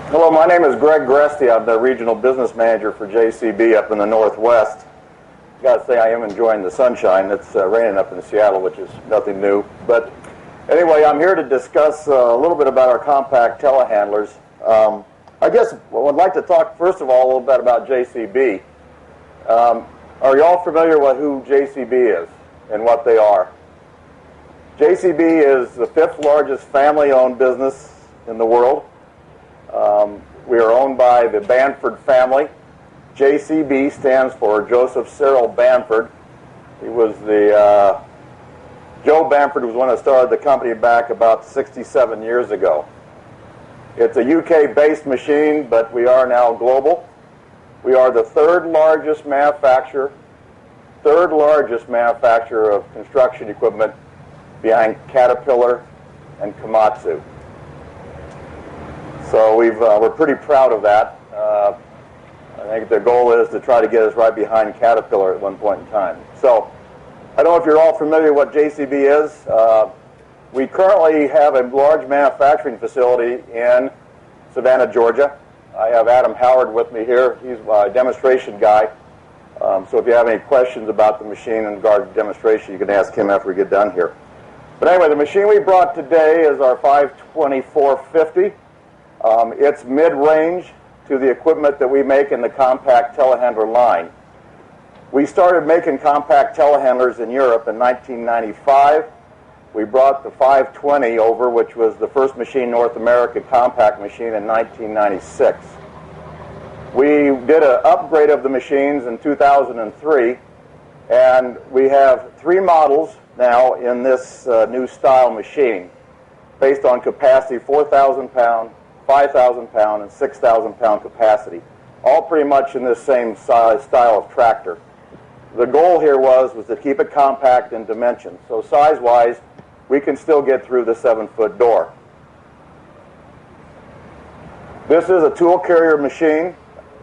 Hello, my name is Greg Gresti. I'm the Regional Business Manager for JCB up in the Northwest. I've got to say I am enjoying the sunshine. It's raining up in Seattle, which is nothing new. But anyway, I'm here to discuss a little bit about our compact telehandlers. I guess I would like to talk, first of all, a little bit about JCB. Are you all familiar with who JCB is and what they are? JCB is the 5th largest family-owned business in the world. We are owned by the Bamford family. JCB stands for Joseph Cyril Bamford. He was Joe Bamford was one that started the company back about 67 years ago. It's a UK-based machine, but we are now global. We are the third largest manufacturer of construction equipment behind Caterpillar and Komatsu. So we're pretty proud of that. I think the goal is to try to get us right behind Caterpillar at one point in time. So I don't know if you're all familiar with what JCB is. We currently have a large manufacturing facility in Savannah, Georgia. I have Adam Howard with me here. He's a demonstration guy. So if you have any questions about the machine in regard to demonstration, you can ask him after we get done here. But anyway, the machine we brought today is our 52450. It's mid-range to the equipment that we make in the compact telehandler line. We started making compact telehandlers in Europe in 1995. We brought the 520 over, which was the first machine in North America compact machine, in 1996. We did an upgrade of the machines in 2003, and we have 3 models now in this new style machine based on capacity 4,000 pound, 5,000 pound, and 6,000 pound capacity, all pretty much in this same size style of tractor. The goal here was to keep it compact in dimensions. So size-wise, we can still get through the 7-foot door. This is a tool carrier machine.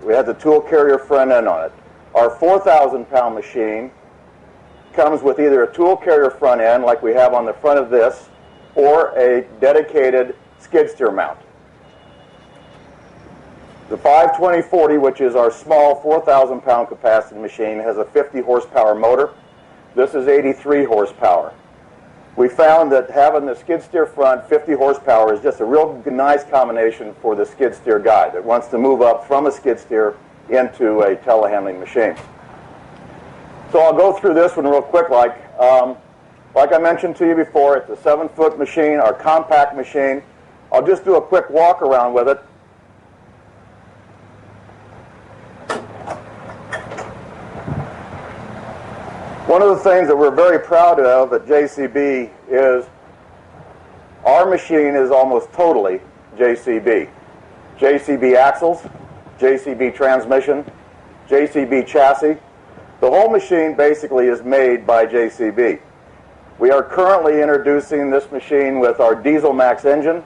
We have the tool carrier front end on it. Our 4,000 pound machine comes with either a tool carrier front end, like we have on the front of this, or a dedicated skid steer mount. The 52040, which is our small 4,000 pound capacity machine, has a 50 horsepower motor. This is 83 horsepower. We found that having the skid steer front 50 horsepower is just a real nice combination for the skid steer guy that wants to move up from a skid steer into a telehandling machine. So I'll go through this one real quick. Like I mentioned to you before, it's a 7-foot machine, our compact machine. I'll just do a quick walk around with it. One of the things that we're very proud of at JCB is our machine is almost totally JCB. JCB axles, JCB transmission, JCB chassis. The whole machine basically is made by JCB. We are currently introducing this machine with our Dieselmax engine,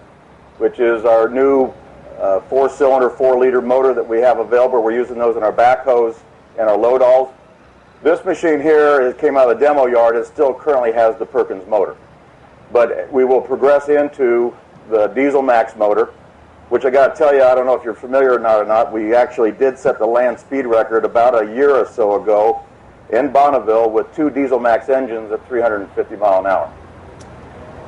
which is our new 4-cylinder, 4-liter motor that we have available. We're using those in our backhoes and our Loadalls. This machine here, it came out of the demo yard. It still currently has the Perkins motor. But we will progress into the Dieselmax motor, which I got to tell you, I don't know if you're familiar or not, we actually did set the land speed record about a year or so ago in Bonneville with 2 Dieselmax engines at 350 mile an hour.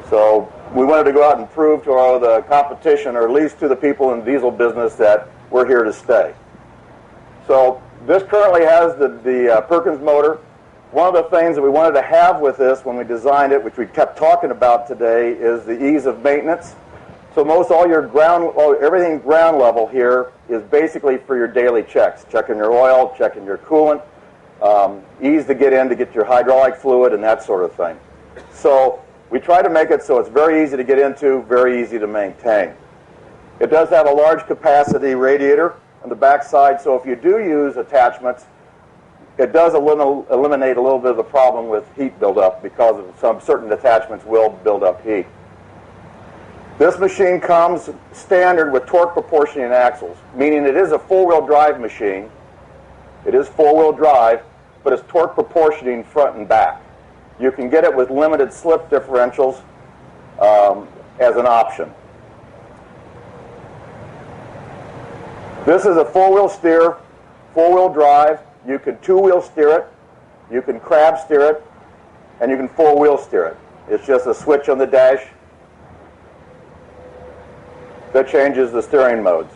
So we wanted to go out and prove to the competition, or at least to the people in the diesel business, that we're here to stay. So this currently has the Perkins motor. One of the things that we wanted to have with this when we designed it, which we kept talking about today, is the ease of maintenance. So most all your everything ground level here is basically for your daily checks, checking your oil, checking your coolant, ease to get in to get your hydraulic fluid and that sort of thing. So we try to make it so it's very easy to get into, very easy to maintain. It does have a large capacity radiator on the back side, so if you do use attachments, it does eliminate a little bit of the problem with heat buildup, because of some certain attachments will build up heat. This machine comes standard with torque proportioning axles, meaning it is a four-wheel drive machine. It is four-wheel drive, but it's torque proportioning front and back. You can get it with limited slip differentials as an option. This is a four-wheel steer, four-wheel drive. You can two-wheel steer it, you can crab steer it, and you can four-wheel steer it. It's just a switch on the dash that changes the steering modes.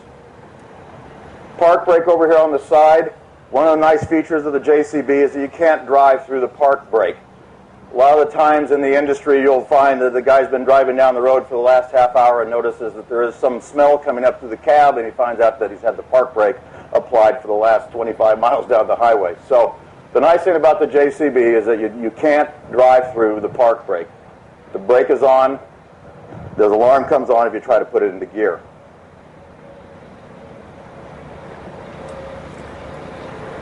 Park brake over here on the side. One of the nice features of the JCB is that you can't drive through the park brake. A lot of the times in the industry you'll find that the guy's been driving down the road for the last half hour and notices that there is some smell coming up through the cab, and he finds out that he's had the park brake applied for the last 25 miles down the highway. So the nice thing about the JCB is that you can't drive through the park brake. The brake is on, the alarm comes on if you try to put it into gear.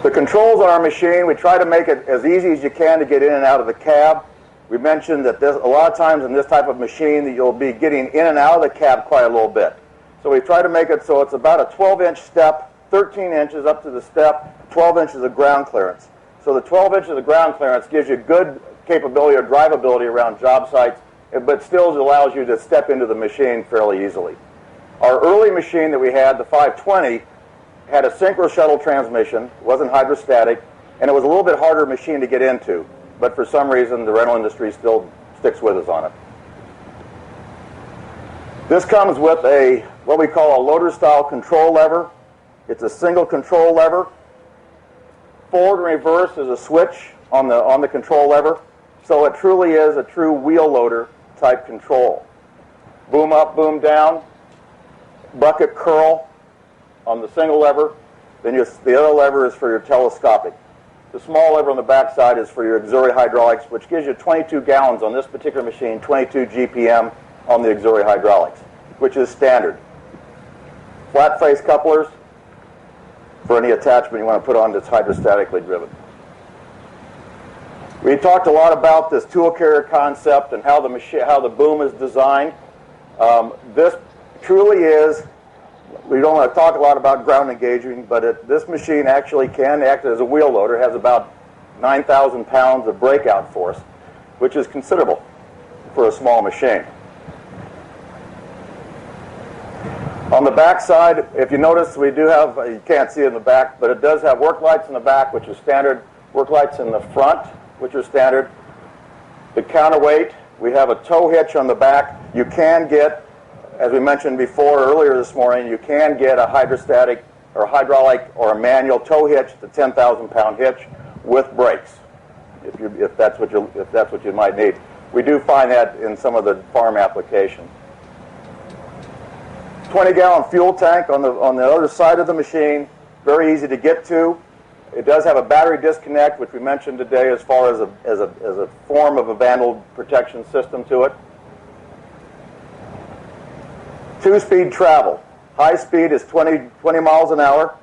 The controls on our machine, we try to make it as easy as you can to get in and out of the cab. We mentioned that a lot of times in this type of machine that you'll be getting in and out of the cab quite a little bit. So we try to make it so it's about a 12-inch step, 13 inches up to the step, 12 inches of ground clearance. So the 12 inches of ground clearance gives you good capability or drivability around job sites, but still allows you to step into the machine fairly easily. Our early machine that we had, the 520, had a synchro shuttle transmission, wasn't hydrostatic, and it was a little bit harder machine to get into, but for some reason the rental industry still sticks with us on it. This comes with what we call a loader style control lever. It's a single control lever. Forward and reverse is a switch on the control lever, so it truly is a true wheel loader type control. Boom up, boom down, bucket curl on the single lever, then the other lever is for your telescopic. The small lever on the back side is for your auxiliary hydraulics, which gives you 22 gallons on this particular machine, 22 GPM on the auxiliary hydraulics, which is standard. Flat face couplers for any attachment you want to put on that's hydrostatically driven. We talked a lot about this tool carrier concept and how the boom is designed. This truly is, we don't want to talk a lot about ground engaging, but this machine actually can act as a wheel loader. It has about 9,000 pounds of breakout force, which is considerable for a small machine. On the back side, if you notice, we do have, you can't see it in the back, but it does have work lights in the back, which is standard, work lights in the front, which are standard. The counterweight, we have a tow hitch on the back. You can get, as we mentioned before earlier this morning, you can get a hydrostatic or hydraulic or a manual tow hitch, the 10,000 pound hitch with brakes, if that's what you might need. We do find that in some of the farm applications. 20-gallon fuel tank on the other side of the machine, very easy to get to. It does have a battery disconnect, which we mentioned today, as far as a form of a vandal protection system to it. 2-speed travel. High speed is 20 miles an hour,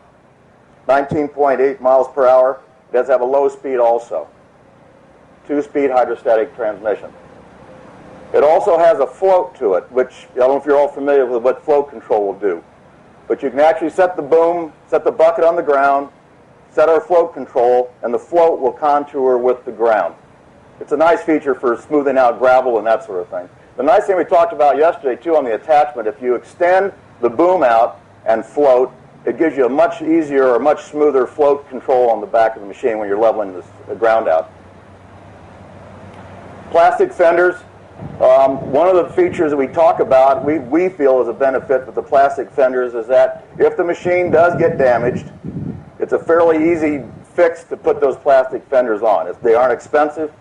19.8 miles per hour. It does have a low speed also. 2-speed hydrostatic transmission. It also has a float to it, which I don't know if you're all familiar with what float control will do. But you can actually set the boom, set the bucket on the ground, set our float control, and the float will contour with the ground. It's a nice feature for smoothing out gravel and that sort of thing. The nice thing we talked about yesterday, too, on the attachment, if you extend the boom out and float, it gives you a much easier or much smoother float control on the back of the machine when you're leveling the ground out. Plastic fenders. One of the features that we talk about, we feel is a benefit with the plastic fenders, is that if the machine does get damaged, it's a fairly easy fix to put those plastic fenders on. They aren't expensive,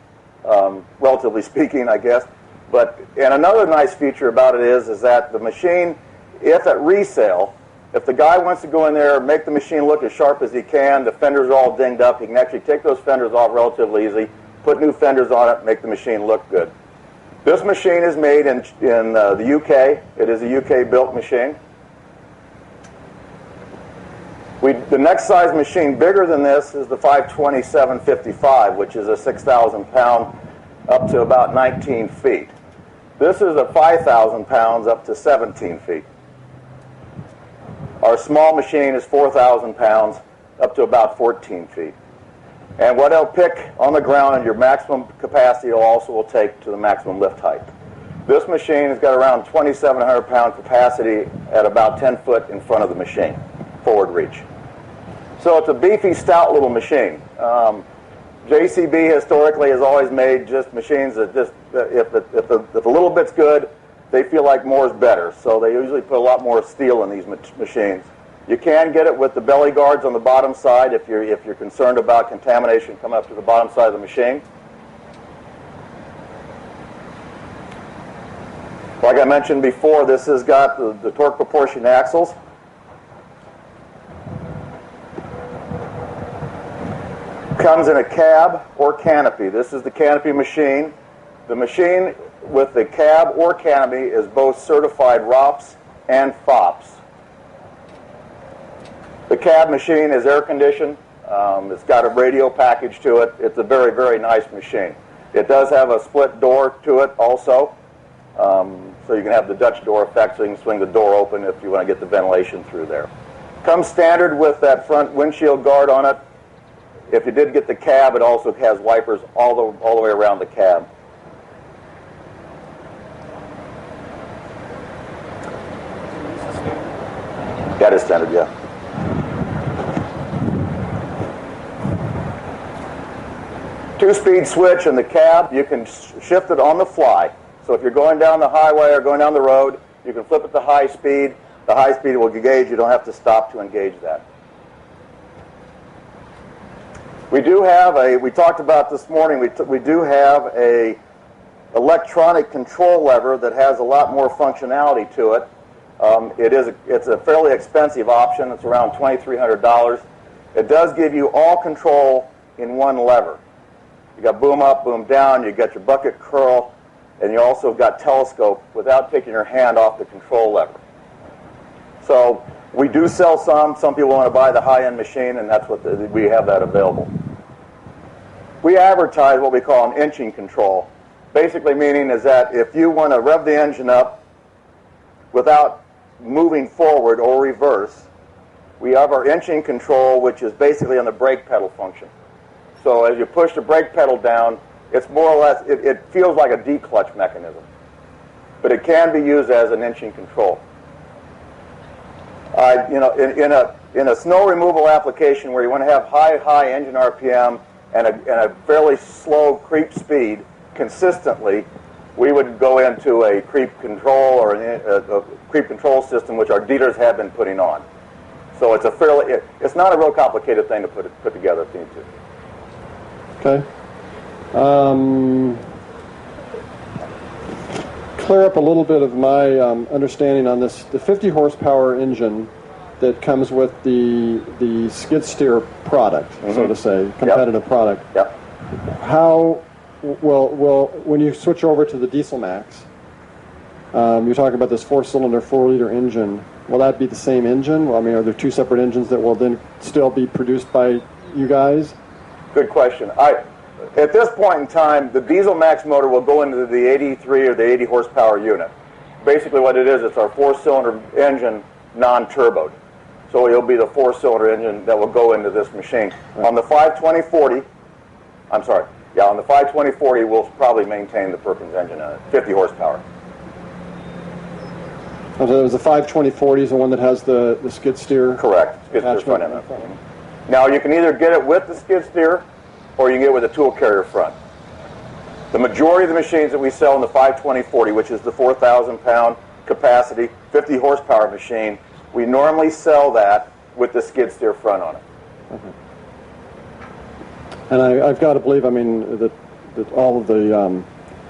relatively speaking, I guess. And another nice feature about it is that the machine, if at resale, if the guy wants to go in there and make the machine look as sharp as he can, the fenders are all dinged up, he can actually take those fenders off relatively easy, put new fenders on it, make the machine look good. This machine is made in the UK. It is a UK-built machine. The next size machine bigger than this is the 527-55, which is a 6,000 pound up to about 19 feet. This is a 5,000 pounds up to 17 feet. Our small machine is 4,000 pounds up to about 14 feet. And what it'll pick on the ground and your maximum capacity it also will take to the maximum lift height. This machine has got around 2,700 pound capacity at about 10 foot in front of the machine, forward reach. So it's a beefy, stout little machine. JCB historically has always made just machines that just, if a little bit's good, they feel like more is better. So they usually put a lot more steel in these machines. You can get it with the belly guards on the bottom side if you're concerned about contamination coming up to the bottom side of the machine. Like I mentioned before, this has got the torque proportion axles. Comes in a cab or canopy. This is the canopy machine. The machine with the cab or canopy is both certified ROPS and FOPS. The cab machine is air conditioned. It's got a radio package to it. It's a very, very nice machine. It does have a split door to it also. So you can have the Dutch door effect, so you can swing the door open if you want to get the ventilation through there. Comes standard with that front windshield guard on it. If you did get the cab, it also has wipers all the way around the cab. That is standard, yeah. Two-speed switch in the cab. You can shift it on the fly. So if you're going down the highway or going down the road, you can flip it to high speed. The high speed will engage. You don't have to stop to engage that. We do have we talked about this morning, we do have a electronic control lever that has a lot more functionality to it. It's a fairly expensive option. It's around $2,300. It does give you all control in one lever. You got boom up, boom down, you got your bucket curl, and you also got telescope without taking your hand off the control lever. So we do sell some. Some people want to buy the high-end machine, and that's what we have that available. We advertise what we call an inching control. Basically meaning is that if you want to rev the engine up without moving forward or reverse, we have our inching control, which is basically on the brake pedal function. So as you push the brake pedal down, it's more or less, it feels like a D-clutch mechanism. But it can be used as an inching control. In a snow removal application where you want to have high engine RPM and a fairly slow creep speed consistently, we would go into a creep control or a creep control system, which our dealers have been putting on. So it's not a real complicated thing to put together if you need to. Okay. Clear up a little bit of my understanding on this. The 50 horsepower engine that comes with the skid steer product, so to say, competitive product. Yep. How when you switch over to the Dieselmax, you're talking about this 4-cylinder, 4-liter engine. Will that be the same engine? Well, I mean, are there two separate engines that will then still be produced by you guys? Good question. At this point in time, the Dieselmax motor will go into the 83 or the 80 horsepower unit. Basically what it is, it's our 4-cylinder engine non-turboed. So it'll be the 4-cylinder engine that will go into this machine. Right. On the 520-40, on the 520-40, we'll probably maintain the Perkins engine on it, 50 horsepower. So it was the 520-40 is the one that has the skid steer? Correct. Skid steer front end. Now you can either get it with the skid steer or you can get it with a tool carrier front. The majority of the machines that we sell in the 520-40, which is the 4,000-pound capacity, 50 horsepower machine, we normally sell that with the skid steer front on it. And I've got to believe, I mean, that all of the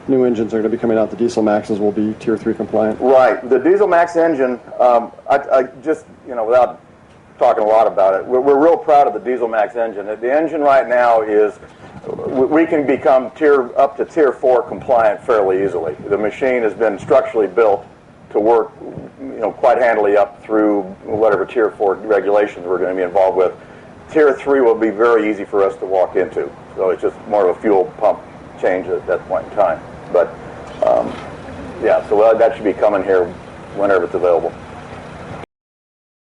new engines are going to be coming out. The Dieselmaxes will be Tier 3 compliant. Right. The Dieselmax engine, I just, without talking a lot about it, we're real proud of the Dieselmax engine. The engine right now is, we can become up to Tier 4 compliant fairly easily. The machine has been structurally built to work, quite handily up through whatever Tier 4 regulations we're going to be involved with. Tier 3 will be very easy for us to walk into. So it's just more of a fuel pump change at that point in time. But, so that should be coming here whenever it's available.